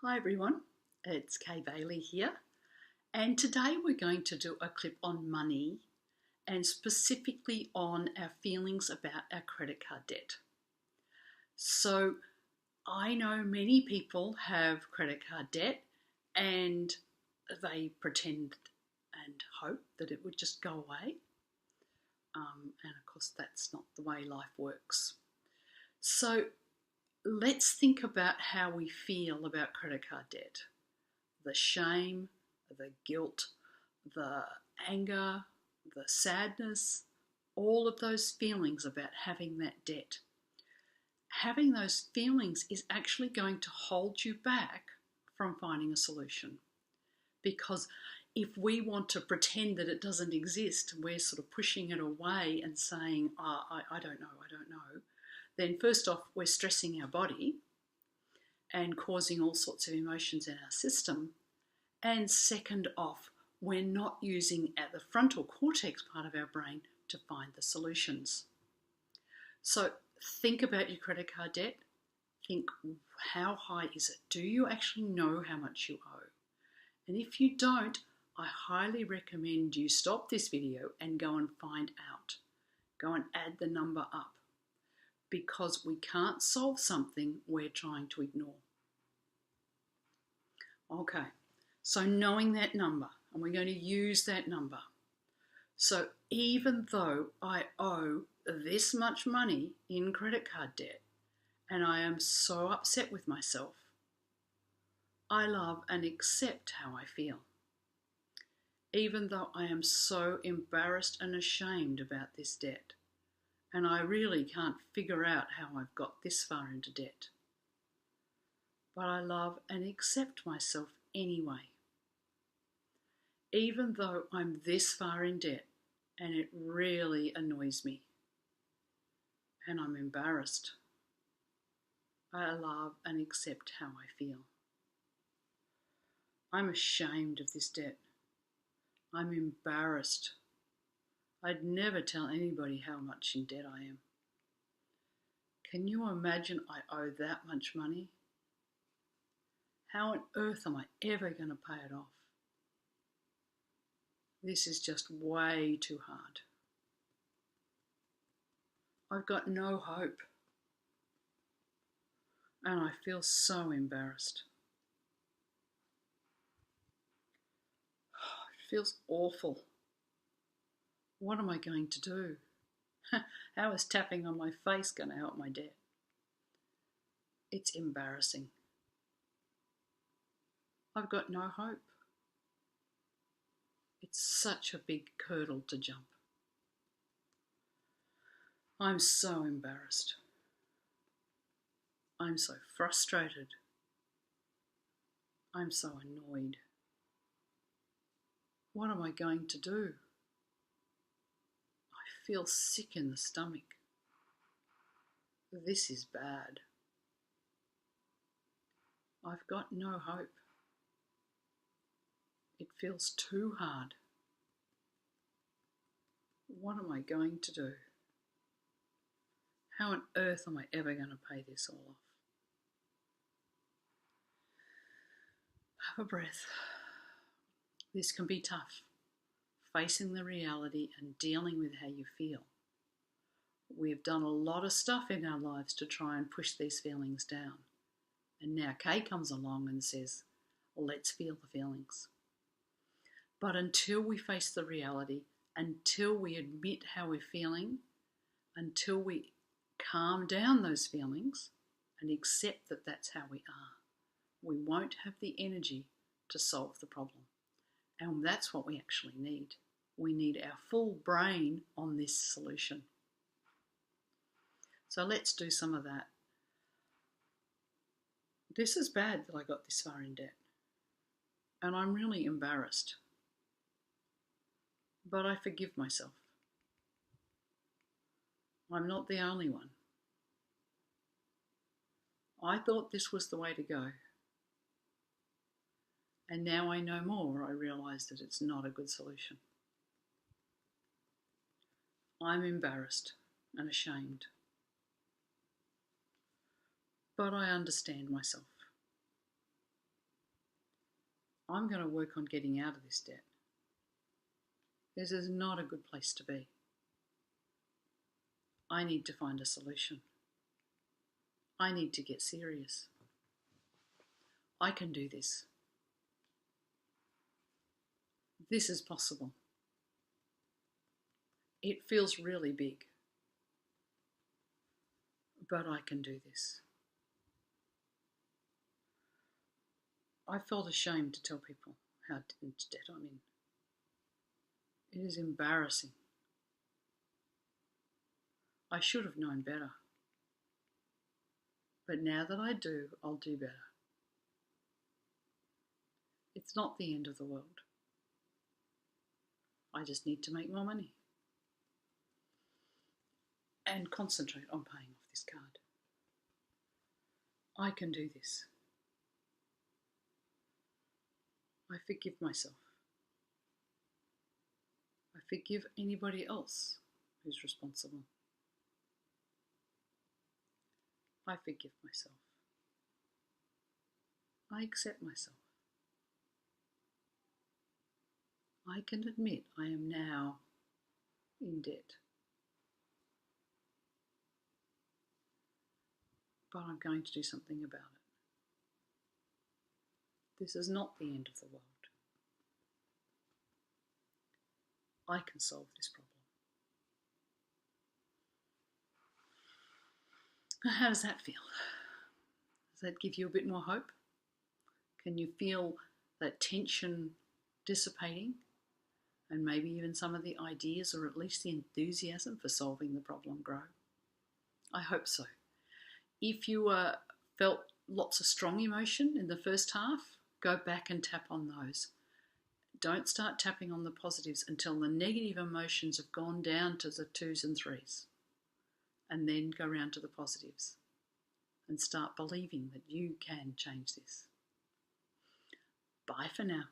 Hi everyone, it's Kay Bailey here, and today we're going to do a clip on money and specifically on our feelings about our credit card debt. So I know many people have credit card debt and they pretend and hope that it would just go away. And of course that's not the way life works. So let's think about how we feel about credit card debt. The shame, the guilt, the anger, the sadness, all of those feelings about having that debt. Having those feelings is actually going to hold you back from finding a solution. Because if we want to pretend that it doesn't exist, we're sort of pushing it away and saying, I don't know, then first off, we're stressing our body and causing all sorts of emotions in our system. And second off, we're not using the frontal cortex part of our brain to find the solutions. So think about your credit card debt. Think, how high is it? Do you actually know how much you owe? And if you don't, I highly recommend you stop this video and go and find out. Go and add the number up. Because we can't solve something we're trying to ignore. Okay, so knowing that number, and we're going to use that number. So even though I owe this much money in credit card debt, and I am so upset with myself, I love and accept how I feel. Even though I am so embarrassed and ashamed about this debt, and I really can't figure out how I've got this far into debt. But I love and accept myself anyway. Even though I'm this far in debt and it really annoys me and I'm embarrassed, I love and accept how I feel. I'm ashamed of this debt. I'm embarrassed. I'd never tell anybody how much in debt I am. Can you imagine I owe that much money? How on earth am I ever going to pay it off? This is just way too hard. I've got no hope. And I feel so embarrassed. It feels awful. What am I going to do? How is tapping on my face going to help my debt? It's embarrassing. I've got no hope. It's such a big hurdle to jump. I'm so embarrassed. I'm so frustrated. I'm so annoyed. What am I going to do? I feel sick in the stomach. This is bad. I've got no hope. It feels too hard. What am I going to do? How on earth am I ever going to pay this all off? Have a breath. This can be tough, facing the reality and dealing with how you feel. We've done a lot of stuff in our lives to try and push these feelings down. And now Kay comes along and says, let's feel the feelings. But until we face the reality, until we admit how we're feeling, until we calm down those feelings and accept that that's how we are, we won't have the energy to solve the problem. And that's what we actually need. We need our full brain on this solution. So let's do some of that. This is bad that I got this far in debt. And I'm really embarrassed. But I forgive myself. I'm not the only one. I thought this was the way to go. And now I know more, I realise that it's not a good solution. I'm embarrassed and ashamed. But I understand myself. I'm going to work on getting out of this debt. This is not a good place to be. I need to find a solution. I need to get serious. I can do this. This is possible. It feels really big, but I can do this. I felt ashamed to tell people how into debt I'm in. It is embarrassing. I should have known better. But now that I do, I'll do better. It's not the end of the world. I just need to make more money and concentrate on paying off this card. I can do this. I forgive myself. I forgive anybody else who's responsible. I forgive myself. I accept myself. I can admit I am now in debt. But I'm going to do something about it. This is not the end of the world. I can solve this problem. Now, how does that feel? Does that give you a bit more hope? Can you feel that tension dissipating? And maybe even some of the ideas or at least the enthusiasm for solving the problem grow? I hope so. If you felt lots of strong emotion in the first half, go back and tap on those. Don't start tapping on the positives until the negative emotions have gone down to the 2s and 3s. And then go round to the positives and start believing that you can change this. Bye for now.